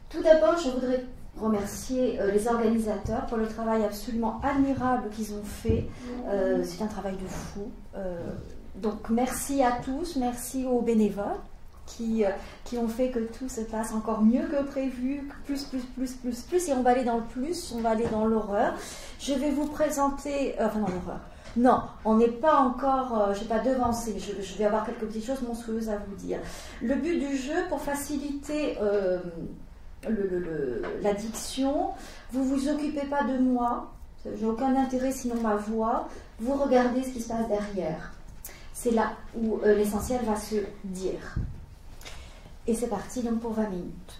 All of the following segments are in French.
Tout d'abord, je voudrais remercier les organisateurs pour le travail absolument admirable qu'ils ont fait. C'est un travail de fou. Donc merci à tous, merci aux bénévoles qui ont fait que tout se passe encore mieux que prévu, plus, et on va aller dans le plus, on va aller dans l'horreur. Je vais vous présenter, enfin dans l'horreur. Non, on n'est pas encore, je n'ai pas devancé, je vais avoir quelques petites choses monstrueuses à vous dire. Le but du jeu, pour faciliter l'addiction, vous ne vous occupez pas de moi, j'ai aucun intérêt sinon ma voix, vous regardez ce qui se passe derrière. C'est là où l'essentiel va se dire. Et c'est parti donc pour 20 minutes.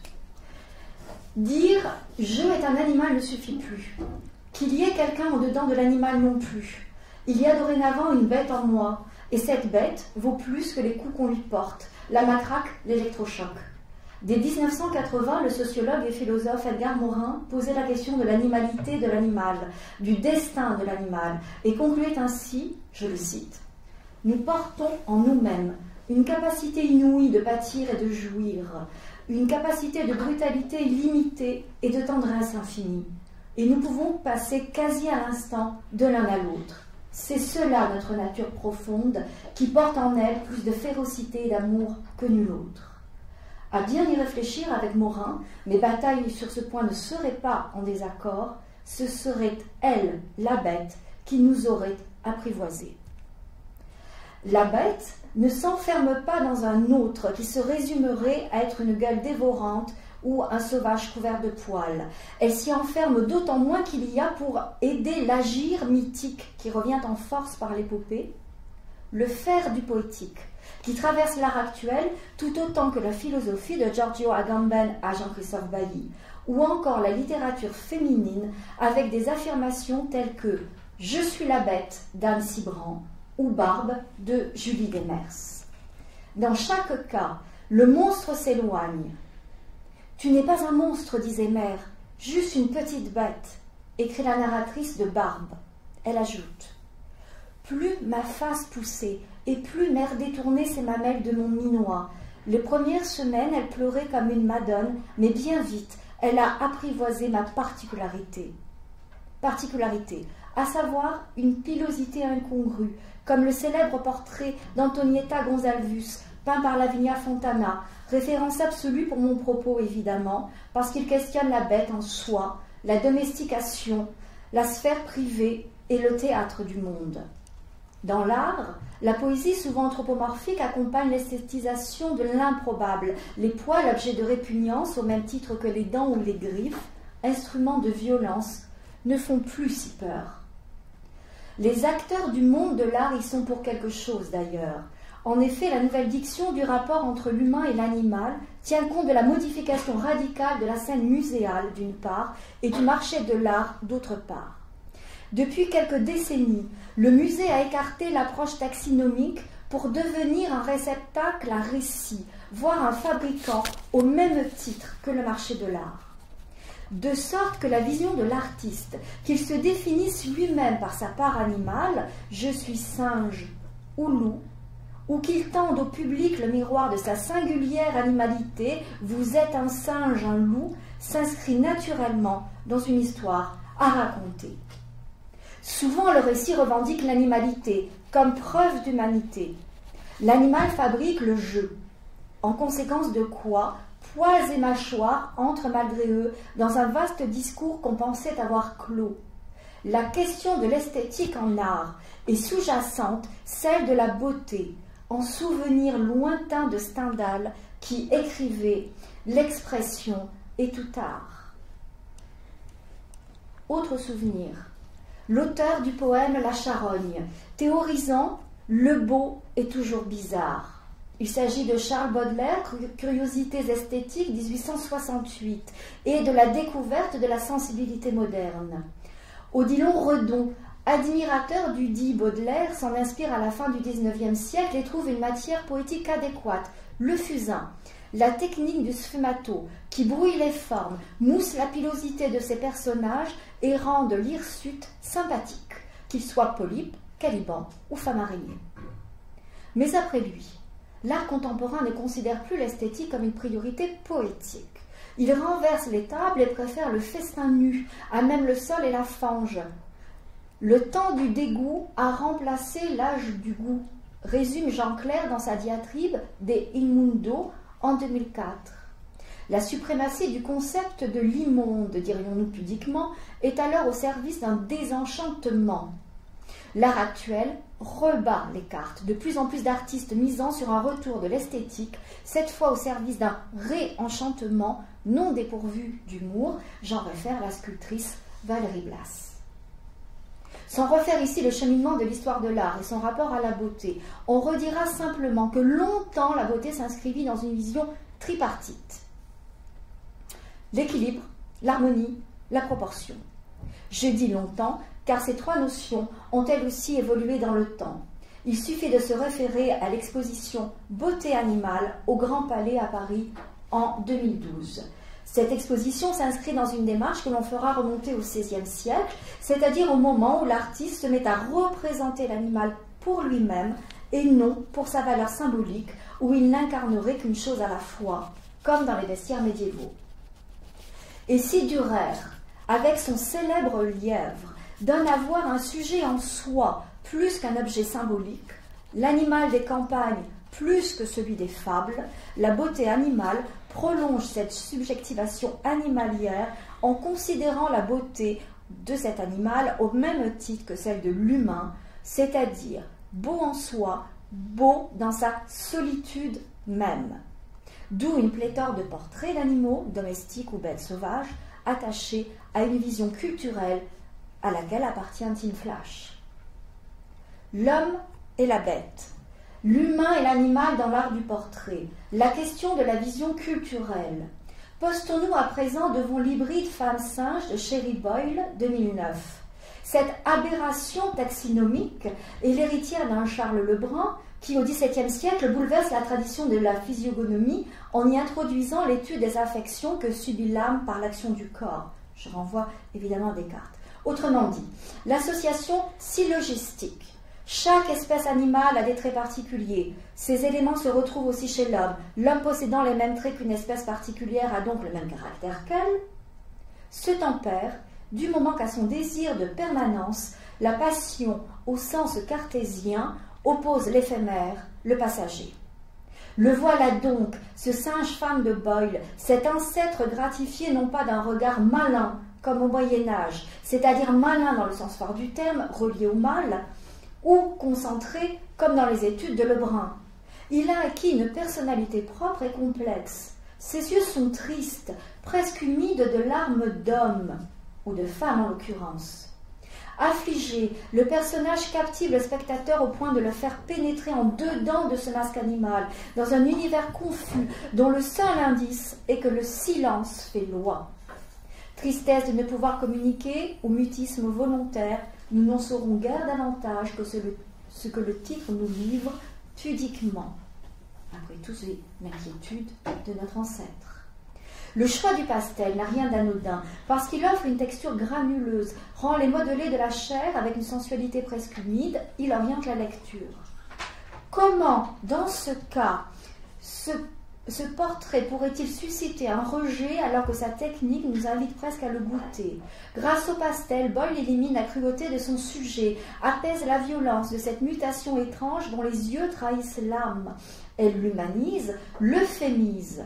Dire « je est un animal » ne suffit plus. Qu'il y ait quelqu'un au-dedans de l'animal non plus. Il y a dorénavant une bête en moi, et cette bête vaut plus que les coups qu'on lui porte, la matraque, l'électrochoc. Dès 1980, le sociologue et philosophe Edgar Morin posait la question de l'animalité de l'animal, du destin de l'animal, et concluait ainsi, je le cite, « Nous portons en nous-mêmes une capacité inouïe de pâtir et de jouir, une capacité de brutalité illimitée et de tendresse infinie, et nous pouvons passer quasi à l'instant de l'un à l'autre. C'est cela notre nature profonde qui porte en elle plus de férocité et d'amour que nul autre. » À bien y réfléchir avec Morin, mes batailles sur ce point ne seraient pas en désaccord, ce serait elle, la bête, qui nous aurait apprivoisés. La bête ne s'enferme pas dans un autre qui se résumerait à être une gueule dévorante ou un sauvage couvert de poils. Elle s'y enferme d'autant moins qu'il y a pour aider l'agir mythique qui revient en force par l'épopée, le faire du poétique, qui traverse l'art actuel tout autant que la philosophie de Giorgio Agamben à Jean-Christophe Bailly, ou encore la littérature féminine avec des affirmations telles que « Je suis la bête » d'Anne Cibrand ou « Barbe » de Julie Demers. Dans chaque cas, le monstre s'éloigne. « Tu n'es pas un monstre, disait Mère, juste une petite bête », écrit la narratrice de Barbe. Elle ajoute « Plus ma face poussait, et plus Mère détournait ses mamelles de mon minois. Les premières semaines, elle pleurait comme une madone, mais bien vite, elle a apprivoisé ma particularité. À savoir une pilosité incongrue, comme le célèbre portrait d'Antonietta Gonzalvus, peint par Lavinia Fontana, référence absolue pour mon propos évidemment, parce qu'il questionne la bête en soi, la domestication, la sphère privée et le théâtre du monde. Dans l'art, la poésie souvent anthropomorphique accompagne l'esthétisation de l'improbable, les poils objets de répugnance au même titre que les dents ou les griffes, instruments de violence, ne font plus si peur. Les acteurs du monde de l'art y sont pour quelque chose d'ailleurs. En effet, la nouvelle diction du rapport entre l'humain et l'animal tient compte de la modification radicale de la scène muséale d'une part et du marché de l'art d'autre part. Depuis quelques décennies, le musée a écarté l'approche taxinomique pour devenir un réceptacle à récit, voire un fabricant au même titre que le marché de l'art. De sorte que la vision de l'artiste, qu'il se définisse lui-même par sa part animale, je suis singe ou loup, ou qu'il tende au public le miroir de sa singulière animalité, vous êtes un singe, un loup, s'inscrit naturellement dans une histoire à raconter. Souvent, le récit revendique l'animalité comme preuve d'humanité. L'animal fabrique le jeu, en conséquence de quoi poils et mâchoires entrent malgré eux dans un vaste discours qu'on pensait avoir clos. La question de l'esthétique en art est sous-jacente celle de la beauté, en souvenir lointain de Stendhal qui écrivait « L'expression est tout art ». Autre souvenir, l'auteur du poème La Charogne, théorisant « Le beau est toujours bizarre ». Il s'agit de Charles Baudelaire, Curiosités esthétiques, 1868, et de la découverte de la sensibilité moderne. Odilon Redon, admirateur du dit Baudelaire, s'en inspire à la fin du XIXe siècle et trouve une matière poétique adéquate, le fusain, la technique du sfumato, qui brouille les formes, mousse la pilosité de ses personnages et rend l'hirsute sympathique, qu'il soit polype, caliban ou femme araignée. Mais après lui, l'art contemporain ne considère plus l'esthétique comme une priorité poétique. Il renverse les tables et préfère le festin nu, à même le sol et la fange. Le temps du dégoût a remplacé l'âge du goût, résume Jean Clair dans sa diatribe des Immundo en 2004. La suprématie du concept de l'immonde, dirions-nous pudiquement, est alors au service d'un désenchantement. L'art actuel rebat les cartes, de plus en plus d'artistes misant sur un retour de l'esthétique, cette fois au service d'un réenchantement non dépourvu d'humour. J'en réfère la sculptrice Valérie Blas. Sans refaire ici le cheminement de l'histoire de l'art et son rapport à la beauté, on redira simplement que longtemps la beauté s'inscrivit dans une vision tripartite. L'équilibre, l'harmonie, la proportion. Je dis longtemps car ces trois notions ont elles aussi évolué dans le temps. Il suffit de se référer à l'exposition Beauté animale au Grand Palais à Paris en 2012. Cette exposition s'inscrit dans une démarche que l'on fera remonter au XVIe siècle, c'est-à-dire au moment où l'artiste se met à représenter l'animal pour lui-même et non pour sa valeur symbolique, où il n'incarnerait qu'une chose à la fois, comme dans les vestiaires médiévaux. Et si Dürer, avec son célèbre lièvre, donne à voir un sujet en soi plus qu'un objet symbolique, l'animal des campagnes plus que celui des fables, la beauté animale prolonge cette subjectivation animalière en considérant la beauté de cet animal au même titre que celle de l'humain, c'est-à-dire beau en soi, beau dans sa solitude même. D'où une pléthore de portraits d'animaux, domestiques ou bêtes sauvages, attachés à une vision culturelle à laquelle appartient Tim Flash. L'homme et la bête, l'humain et l'animal dans l'art du portrait, la question de la vision culturelle. Postons-nous à présent devant l'hybride femme-singe de Sherry Boyle, 2009. Cette aberration taxinomique est l'héritière d'un Charles Lebrun qui, au XVIIe siècle, bouleverse la tradition de la physiognomie en y introduisant l'étude des affections que subit l'âme par l'action du corps. Je renvoie évidemment à Descartes. Autrement dit, l'association syllogistique. Chaque espèce animale a des traits particuliers. Ces éléments se retrouvent aussi chez l'homme. L'homme possédant les mêmes traits qu'une espèce particulière a donc le même caractère qu'elle. Se tempère du moment qu'à son désir de permanence, la passion au sens cartésien oppose l'éphémère, le passager. Le voilà donc, ce singe-femme de Boyle, cet ancêtre gratifié non pas d'un regard malin, comme au Moyen-Âge, c'est-à-dire malin dans le sens fort du terme, relié au mal, ou concentré comme dans les études de Lebrun. Il a acquis une personnalité propre et complexe. Ses yeux sont tristes, presque humides de larmes d'homme, ou de femme en l'occurrence. Affligé, le personnage captive le spectateur au point de le faire pénétrer en dedans de ce masque animal, dans un univers confus dont le seul indice est que le silence fait loi. Tristesse de ne pouvoir communiquer ou mutisme volontaire, nous n'en saurons guère davantage que ce que le titre nous livre pudiquement. Après tout, c'est l'inquiétude de notre ancêtre. Le choix du pastel n'a rien d'anodin, parce qu'il offre une texture granuleuse, rend les modelés de la chair avec une sensualité presque humide, il oriente la lecture. Comment, dans ce cas, ce portrait pourrait-il susciter un rejet alors que sa technique nous invite presque à le goûter? Grâce au pastel, Boyle élimine la cruauté de son sujet, apaise la violence de cette mutation étrange dont les yeux trahissent l'âme. Elle l'humanise, l'euphémise.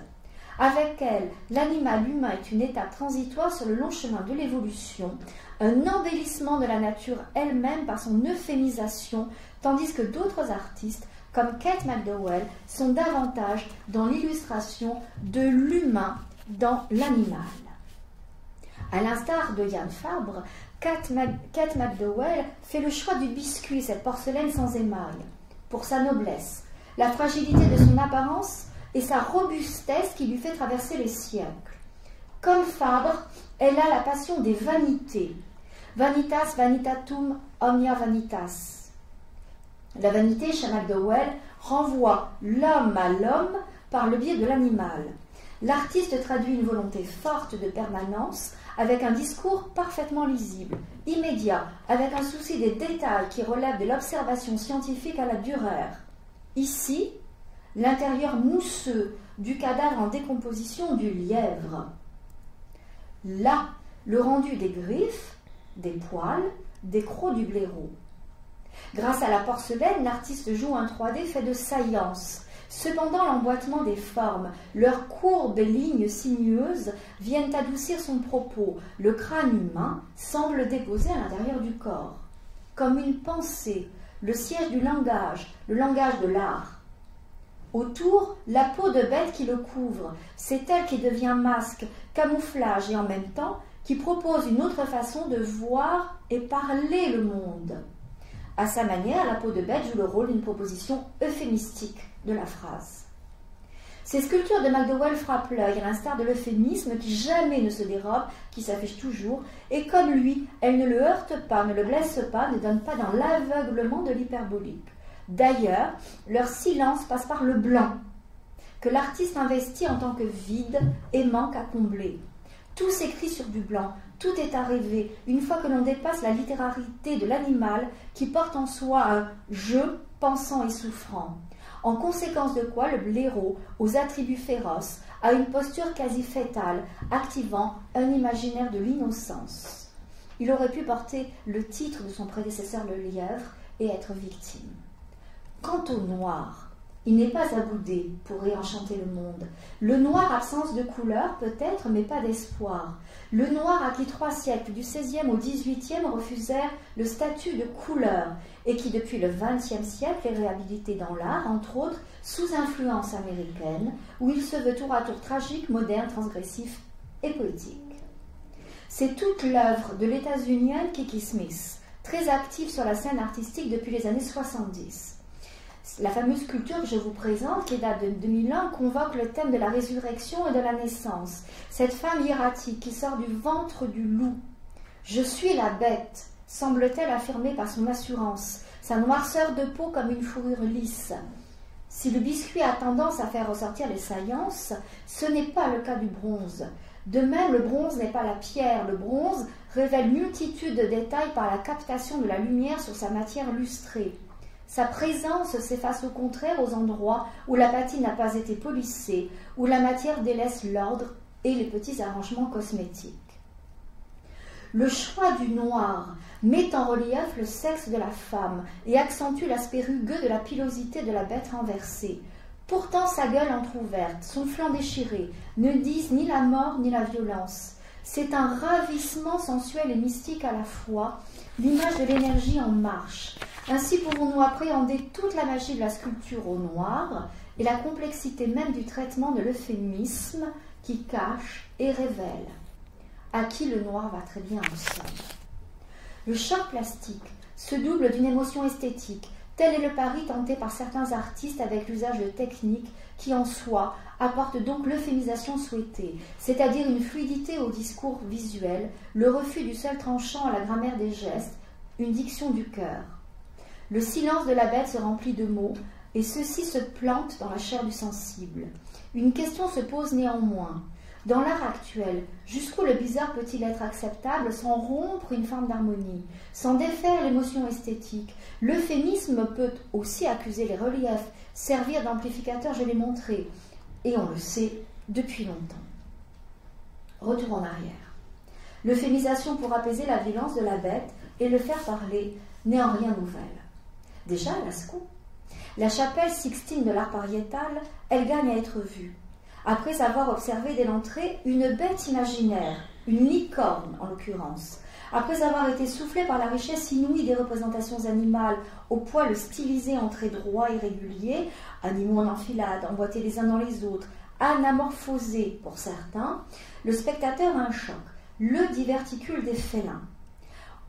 Avec elle, l'animal humain est une étape transitoire sur le long chemin de l'évolution, un embellissement de la nature elle-même par son euphémisation, tandis que d'autres artistes, comme Kate McDowell, sont davantage dans l'illustration de l'humain dans l'animal. À l'instar de Yann Fabre, Kate McDowell fait le choix du biscuit, cette porcelaine sans émail, pour sa noblesse, la fragilité de son apparence et sa robustesse qui lui fait traverser les siècles. Comme Fabre, elle a la passion des vanités. Vanitas vanitatum omnia vanitas. La vanité, chez McDowell, renvoie l'homme à l'homme par le biais de l'animal. L'artiste traduit une volonté forte de permanence avec un discours parfaitement lisible, immédiat, avec un souci des détails qui relève de l'observation scientifique à la Dürer. Ici, l'intérieur mousseux du cadavre en décomposition du lièvre. là le rendu des griffes, des poils, des crocs du blaireau. Grâce à la porcelaine, l'artiste joue un 3D fait de saillance. Cependant, l'emboîtement des formes, leurs courbes lignes sinueuses viennent adoucir son propos. Le crâne humain semble déposé à l'intérieur du corps. Comme une pensée, le siège du langage, le langage de l'art. Autour, la peau de bête qui le couvre, c'est elle qui devient masque, camouflage et en même temps qui propose une autre façon de voir et parler le monde. À sa manière, la peau de bête joue le rôle d'une proposition euphémistique de la phrase. Ces sculptures de McDowell frappent l'œil, à l'instar de l'euphémisme qui jamais ne se dérobe, qui s'affiche toujours, et comme lui, elles ne le heurtent pas, ne le blessent pas, ne donnent pas dans l'aveuglement de l'hyperbolique. D'ailleurs, leur silence passe par le blanc, que l'artiste investit en tant que vide et manque à combler. Tout s'écrit sur du blanc, tout est à rêver, une fois que l'on dépasse la littérarité de l'animal qui porte en soi un « je » pensant et souffrant. En conséquence de quoi, le blaireau, aux attributs féroces, a une posture quasi fétale, activant un imaginaire de l'innocence. Il aurait pu porter le titre de son prédécesseur le lièvre et être victime. Quant au noir, il n'est pas à bouder pour réenchanter le monde. Le noir, absence de couleur peut-être, mais pas d'espoir. Le noir à qui 3 siècles, du XVIe au XVIIIe, refusèrent le statut de couleur et qui, depuis le XXe siècle, est réhabilité dans l'art, entre autres, sous influence américaine, où il se veut tour à tour tragique, moderne, transgressif et poétique. C'est toute l'œuvre de l'états-unienne Kiki Smith, très active sur la scène artistique depuis les années 70. La fameuse sculpture que je vous présente, qui date de 2001, convoque le thème de la résurrection et de la naissance. Cette femme hiératique qui sort du ventre du loup. « Je suis la bête », semble-t-elle affirmer par son assurance, sa noirceur de peau comme une fourrure lisse. Si le biscuit a tendance à faire ressortir les saillances, ce n'est pas le cas du bronze. De même, le bronze n'est pas la pierre. Le bronze révèle multitude de détails par la captation de la lumière sur sa matière lustrée. Sa présence s'efface au contraire aux endroits où la patine n'a pas été polissée, où la matière délaisse l'ordre et les petits arrangements cosmétiques. Le choix du noir met en relief le sexe de la femme et accentue l'aspect rugueux de la pilosité de la bête renversée. Pourtant, sa gueule entr'ouverte, son flanc déchiré, ne disent ni la mort ni la violence. C'est un ravissement sensuel et mystique à la fois, l'image de l'énergie en marche. Ainsi pouvons-nous appréhender toute la magie de la sculpture au noir et la complexité même du traitement de l'euphémisme qui cache et révèle. À qui le noir va très bien ensemble. Le choc plastique se double d'une émotion esthétique. Tel est le pari tenté par certains artistes avec l'usage de techniques qui, en soi, apportent donc l'euphémisation souhaitée, c'est-à-dire une fluidité au discours visuel, le refus du seul tranchant à la grammaire des gestes, une diction du cœur. Le silence de la bête se remplit de mots, et ceux-ci se plantent dans la chair du sensible. Une question se pose néanmoins. Dans l'art actuel, jusqu'où le bizarre peut-il être acceptable sans rompre une forme d'harmonie, sans défaire l'émotion esthétique? L'euphémisme peut aussi accuser les reliefs, servir d'amplificateur, je l'ai montré, et on le sait depuis longtemps. Retour en arrière. L'euphémisation pour apaiser la violence de la bête et le faire parler n'est en rien nouvelle. Déjà à Lascaux. La chapelle Sixtine de l'art pariétal, elle gagne à être vue. Après avoir observé dès l'entrée une bête imaginaire, une licorne en l'occurrence, après avoir été soufflée par la richesse inouïe des représentations animales, au poil stylisé en traits droits et réguliers, animaux en enfilade, emboîtés les uns dans les autres, anamorphosés pour certains, le spectateur a un choc, le diverticule des félins.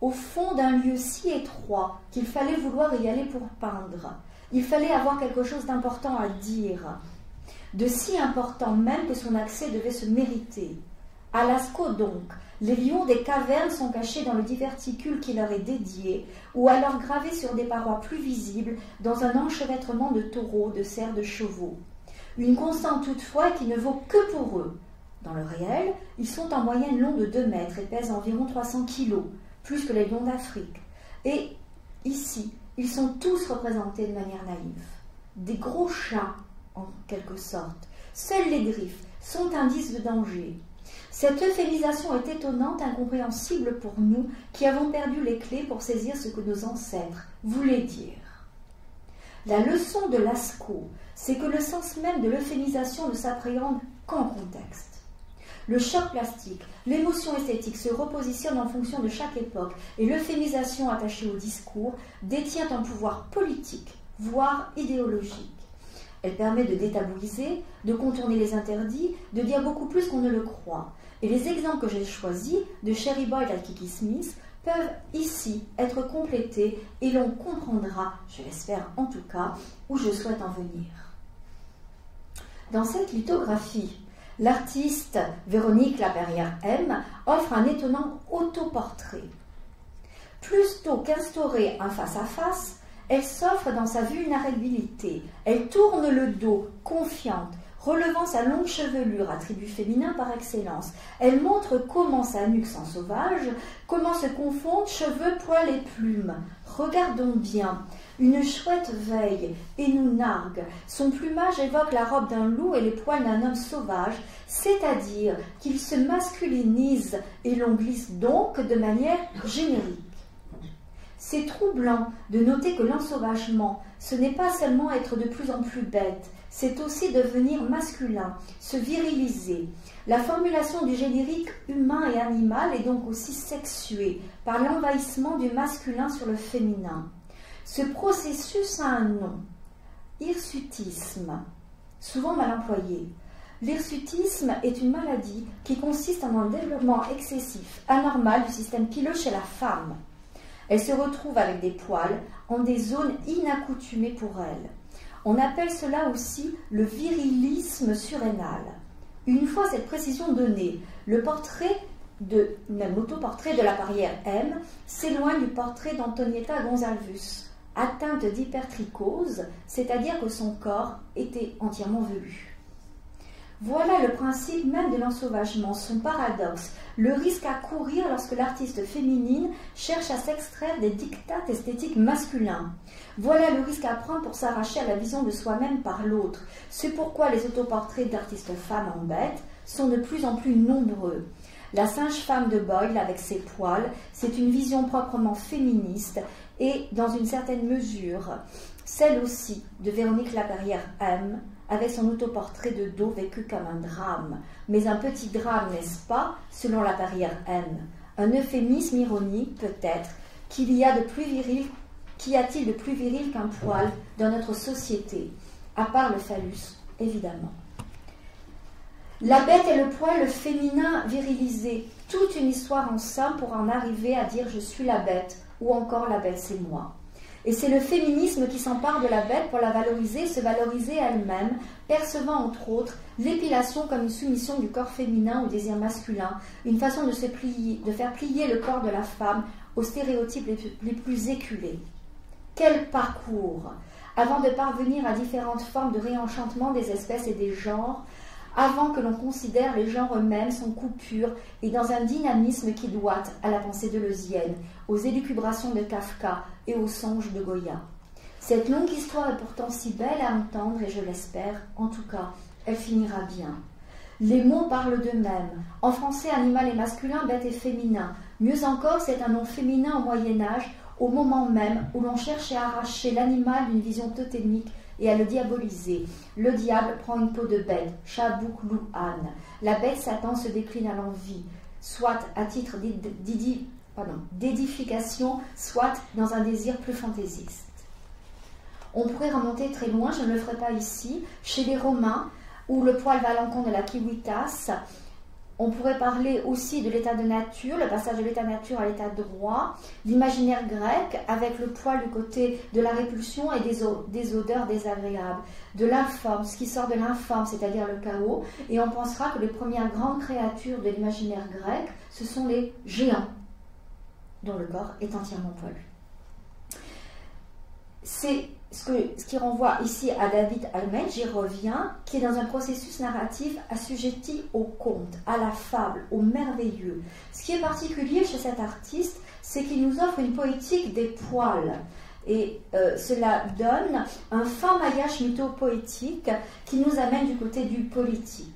Au fond d'un lieu si étroit qu'il fallait vouloir y aller pour peindre, il fallait avoir quelque chose d'important à dire, de si important même que son accès devait se mériter. À Lascaux donc, les lions des cavernes sont cachés dans le diverticule qui leur est dédié, ou alors gravés sur des parois plus visibles dans un enchevêtrement de taureaux, de cerfs, de chevaux. Une constante toutefois qui ne vaut que pour eux. Dans le réel, ils sont en moyenne longs de 2 mètres et pèsent environ 300 kilos, plus que les lions d'Afrique. Et ici, ils sont tous représentés de manière naïve. Des gros chats, en quelque sorte. Seules les griffes sont indices de danger. Cette euphémisation est étonnante, incompréhensible pour nous, qui avons perdu les clés pour saisir ce que nos ancêtres voulaient dire. La leçon de Lascaux, c'est que le sens même de l'euphémisation ne s'appréhende qu'en contexte. Le choc plastique, l'émotion esthétique se repositionnent en fonction de chaque époque et l'euphémisation attachée au discours détient un pouvoir politique, voire idéologique. Elle permet de détabouiser, de contourner les interdits, de dire beaucoup plus qu'on ne le croit. Et les exemples que j'ai choisis, de Cherry Boyd à Kiki Smith, peuvent ici être complétés et l'on comprendra, je l'espère en tout cas, où je souhaite en venir. Dans cette lithographie, l'artiste Véronique Laperrière-M offre un étonnant autoportrait. Plutôt qu'instaurer un face-à-face, elle s'offre dans sa vulnérabilité. Elle tourne le dos, confiante, relevant sa longue chevelure, attribut féminin par excellence. Elle montre comment sa nuque sent sauvage, comment se confondent cheveux, poils et plumes. Regardons bien. Une chouette veille et nous nargue. Son plumage évoque la robe d'un loup et les poils d'un homme sauvage, c'est-à-dire qu'il se masculinise et l'on glisse donc de manière générique. C'est troublant de noter que l'ensauvagement, ce n'est pas seulement être de plus en plus bête, c'est aussi devenir masculin, se viriliser. La formulation du générique humain et animal est donc aussi sexuée par l'envahissement du masculin sur le féminin. Ce processus a un nom, hirsutisme, souvent mal employé. L'hirsutisme est une maladie qui consiste en un développement excessif, anormal du système pileux chez la femme. Elle se retrouve avec des poils en des zones inaccoutumées pour elle. On appelle cela aussi le virilisme surrénal. Une fois cette précision donnée, le portrait même autoportrait de Laperrière-M s'éloigne du portrait d'Antonietta Gonzalvus, atteinte d'hypertrichose, c'est-à-dire que son corps était entièrement velu. Voilà le principe même de l'ensauvagement, son paradoxe, le risque à courir lorsque l'artiste féminine cherche à s'extraire des dictats esthétiques masculins. Voilà le risque à prendre pour s'arracher à la vision de soi-même par l'autre. C'est pourquoi les autoportraits d'artistes femmes en bête sont de plus en plus nombreux. La singe-femme de Boyle avec ses poils, c'est une vision proprement féministe et, dans une certaine mesure, celle aussi de Véronique Laperrière-M, avec son autoportrait de dos vécu comme un drame. Mais un petit drame, n'est-ce pas, selon Laperrière-M? Un euphémisme ironique, peut-être, qu'y a-t-il de plus viril qu'un poil dans notre société, à part le phallus, évidemment. La bête et le poil, le féminin virilisé, toute une histoire en somme pour en arriver à dire « je suis la bête » ou encore « la bête c'est moi ». Et c'est le féminisme qui s'empare de la bête pour la valoriser, se valoriser elle-même, percevant entre autres l'épilation comme une soumission du corps féminin au désir masculin, une façon de faire plier le corps de la femme aux stéréotypes les plus éculés. Quel parcours! Avant de parvenir à différentes formes de réenchantement des espèces et des genres, avant que l'on considère les genres eux-mêmes sans coupure et dans un dynamisme qui doit à la pensée deleuzienne, aux élucubrations de Kafka et aux songes de Goya. Cette longue histoire est pourtant si belle à entendre et je l'espère, en tout cas, elle finira bien. Les mots parlent d'eux-mêmes. En français, animal et masculin, bête et féminin. Mieux encore, c'est un nom féminin au Moyen-Âge, au moment même où l'on cherche à arracher l'animal d'une vision totémique et à le diaboliser. Le diable prend une peau de bête, chat, bouc, loup, âne. La bête Satan se décline à l'envie, soit à titre d'édification, soit dans un désir plus fantaisiste. On pourrait remonter très loin, je ne le ferai pas ici, chez les Romains, où le poil va à l'encontre de la civitas. On pourrait parler aussi de l'état de nature, le passage de l'état nature à l'état de droit, l'imaginaire grec avec le poil du côté de la répulsion et des odeurs désagréables, de l'informe, ce qui sort de l'informe, c'est-à-dire le chaos, et on pensera que les premières grandes créatures de l'imaginaire grec, ce sont les géants, dont le corps est entièrement poilu. C'est ce qui renvoie ici à David Almend, j'y reviens, qui est dans un processus narratif assujetti au conte, à la fable, au merveilleux. Ce qui est particulier chez cet artiste, c'est qu'il nous offre une poétique des poils. Et cela donne un fin maillage mytho-poétique qui nous amène du côté du politique.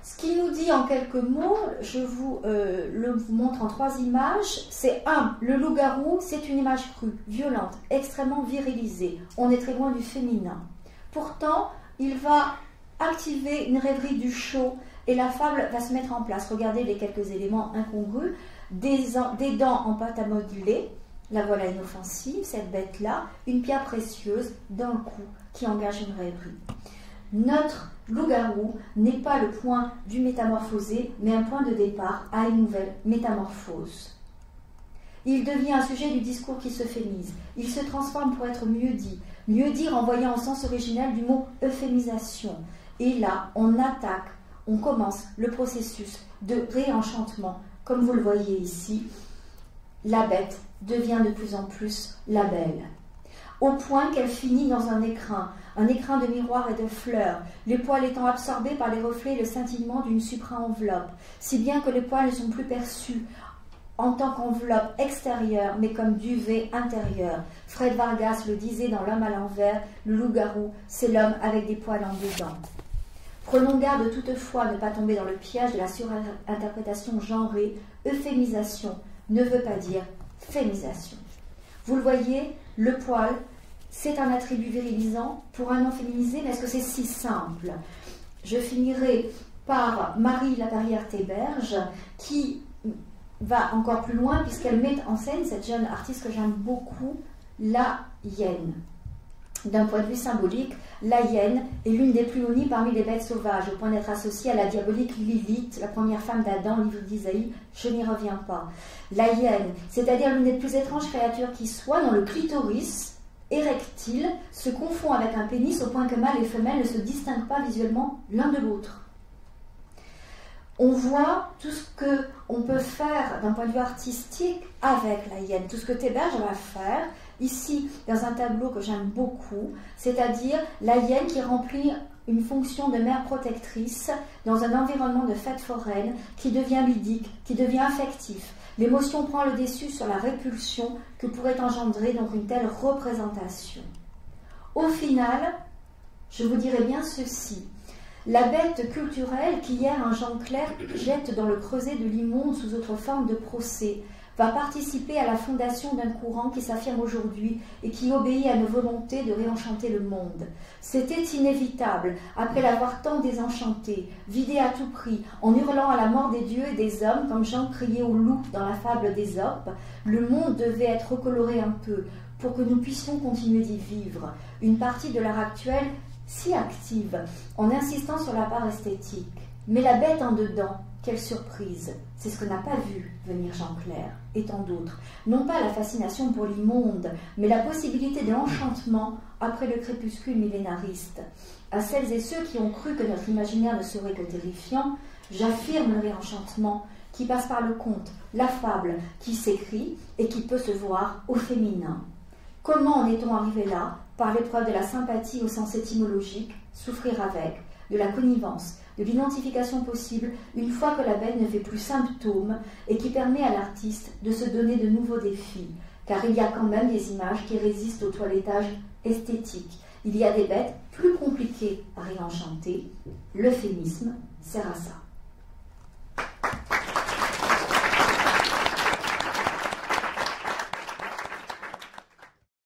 Ce qu'il nous dit en quelques mots, je vous le montre en 3 images, c'est 1. Le loup-garou, c'est une image crue, violente, extrêmement virilisée. On est très loin du féminin. Pourtant, il va activer une rêverie du chaud et la fable va se mettre en place. Regardez les quelques éléments incongrus. Des dents en pâte à modeler, la voilà inoffensive, cette bête-là, une pierre précieuse dans le cou qui engage une rêverie. Notre loup-garou n'est pas le point du métamorphosé, mais un point de départ à une nouvelle métamorphose. Il devient un sujet du discours qui se fémise. Il se transforme pour être mieux dit. Mieux dit renvoyant au sens originel du mot euphémisation. Et là, on attaque, on commence le processus de réenchantement. Comme vous le voyez ici, la bête devient de plus en plus la belle. Au point qu'elle finit dans un écrin de miroir et de fleurs, les poils étant absorbés par les reflets et le scintillement d'une supra-enveloppe, si bien que les poils ne sont plus perçus en tant qu'enveloppe extérieure, mais comme duvet intérieur. Fred Vargas le disait dans L'homme à l'envers, le loup-garou, c'est l'homme avec des poils en dedans. Prenons garde toutefois de ne pas tomber dans le piège de la surinterprétation genrée. Euphémisation ne veut pas dire féminisation. Vous le voyez, le poil, c'est un attribut virilisant pour un non féminisé, mais est-ce que c'est si simple? Je finirai par Marie Laperrière-Théberge, qui va encore plus loin, puisqu'elle met en scène, cette jeune artiste que j'aime beaucoup, la hyène. D'un point de vue symbolique, la hyène est l'une des plus honnies parmi les bêtes sauvages, au point d'être associée à la diabolique Lilith, la première femme d'Adam, livre d'Isaïe, je n'y reviens pas. La hyène, c'est-à-dire l'une des plus étranges créatures qui soit, dont le clitoris érectile se confond avec un pénis au point que mâle et femelle ne se distinguent pas visuellement l'un de l'autre. On voit tout ce qu'on peut faire d'un point de vue artistique avec la hyène, tout ce que Théberge va faire ici dans un tableau que j'aime beaucoup, c'est-à-dire la hyène qui remplit une fonction de mère protectrice dans un environnement de fête foraine qui devient ludique, qui devient affectif. L'émotion prend le dessus sur la répulsion que pourrait engendrer donc une telle représentation. Au final, je vous dirais bien ceci. La bête culturelle qu'hier un Jean Clair jette dans le creuset de l'immonde sous autre forme de procès va participer à la fondation d'un courant qui s'affirme aujourd'hui et qui obéit à une volonté de réenchanter le monde. C'était inévitable, après l'avoir tant désenchanté, vidé à tout prix, en hurlant à la mort des dieux et des hommes, comme Jean criait au loup dans la fable d'Ésope, le monde devait être recoloré un peu pour que nous puissions continuer d'y vivre. Une partie de l'art actuel si active, en insistant sur la part esthétique. Mais la bête en dedans, quelle surprise! C'est ce que n'a pas vu venir Jean Clair, et tant d'autres. Non pas la fascination pour l'immonde, mais la possibilité de l'enchantement après le crépuscule millénariste. À celles et ceux qui ont cru que notre imaginaire ne serait que terrifiant, j'affirme le réenchantement qui passe par le conte, la fable, qui s'écrit et qui peut se voir au féminin. Comment en est-on arrivé là? Par l'épreuve de la sympathie au sens étymologique, souffrir avec, de la connivence, de l'identification possible une fois que la bête ne fait plus symptôme et qui permet à l'artiste de se donner de nouveaux défis, car il y a quand même des images qui résistent au toilettage esthétique. Il y a des bêtes plus compliquées à réenchanter. L'euphémisme sert à ça.